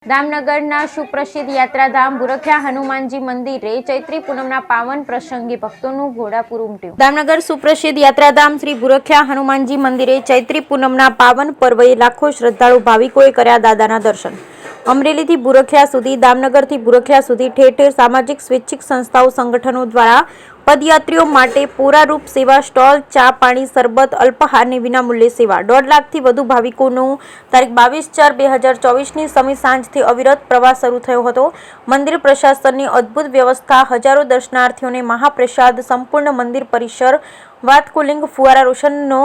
દામનગરના સુપ્રસિદ્ધ યાત્રાધામ બુરખ્યા હનુમાનજી મંદિરે ચૈત્રી પૂનમના પાવન પ્રસંગે ભક્તોનું ઘોડાપૂર ઉમટ્યું। દામનગર સુપ્રસિદ્ધ યાત્રાધામ શ્રી બુરખ્યા હનુમાનજી મંદિરે ચૈત્રી પૂનમના પાવન પર્વે લાખો શ્રદ્ધાળુ ભાવિકોએ કર્યા દાદાના દર્શન। અમરેલીથી બુરખ્યા સુધી, દામનગરથી બુરખ્યા સુધી ઠેર ઠેર સામાજિક સ્વૈચ્છિક સંસ્થાઓ સંગઠનો દ્વારા પદયાત્રીઓ માટે પૂરારૂપ સેવા સ્ટોલ, ચા, પાણી, શરબત, અલ્પાહારની વિનામૂલ્યે સેવા। 1.5 લાખથી વધુ ભાવિકોનું તારીખ 22/4/2024ની સમી સાંજથી અવિરત પ્રવાહ શરૂ થયો હતો। મંદિર પ્રશાસનની અદ્ભુત વ્યવસ્થા, હજારો દર્શનાર્થીઓને મહાપ્રસાદ, સંપૂર્ણ મંદિર પરિસર, વાતકુલિંગ, ફુવારા, રોશનનો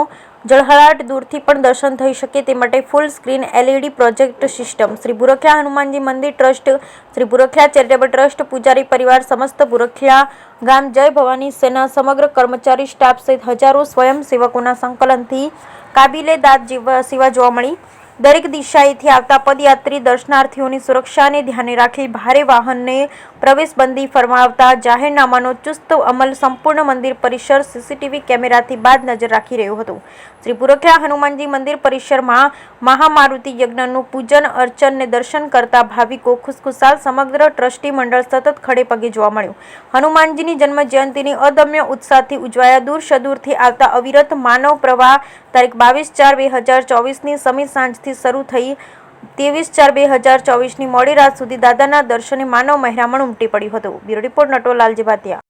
જળહળાટ દૂરથી પણ દર્શન થઈ શકે તે માટે full screen LED project system. Shri Burkhya Hanumanji મંદિર trust, Shri Burkhya charitable trust, પૂજારી પરિવાર, સમસ્ત બુરખ્યા ગામ, જય ભવાની સેના, સમગ્ર કર્મચારી સ્ટાફ સહિત હજારો સ્વયંસેવકોના સંકલનથી કાબિલે-દાદ સેવા જોવા મળી। દરેક દિશાએથી આવતા પદયાત્રી દર્શનાર્થીઓની સુરક્ષાને ધ્યાને રાખી ભારે વાહનને પ્રવેશબંધી ફરમાવતા જાહેરનામાનો ચુસ્ત અમલ સંપૂર્ણ મંદિર પરિસર CCTV કેમેરાથી બાદ નજર રાખી રહ્યો હતો। શ્રી બુરખ્યા હનુમાનજી મંદિર પરિસરમાં મહામારુતિ યજ્ઞનું પૂજન અર્ચન ને દર્શન કરતા ભાવિકો ખુશખુશાલ, સમગ્ર ટ્રસ્ટી મંડળ સતત ખડે પગે જોવા મળ્યું। હનુમાનજીની જન્મ જયંતિની અદમ્ય ઉત્સાહથી ઉજવાયા। દૂર સદૂરથી આવતા અવિરત માનવ પ્રવાહ તારીખ 22/4/2024ની સમી સાંજથી શરૂ થઈ 23/4/2024ની મોડી રાત સુધી દાદાના દર્શને માનવ મહેરામણ ઉમટી પડ્યું હતું। Bureau report, Natwarlal Bhatia.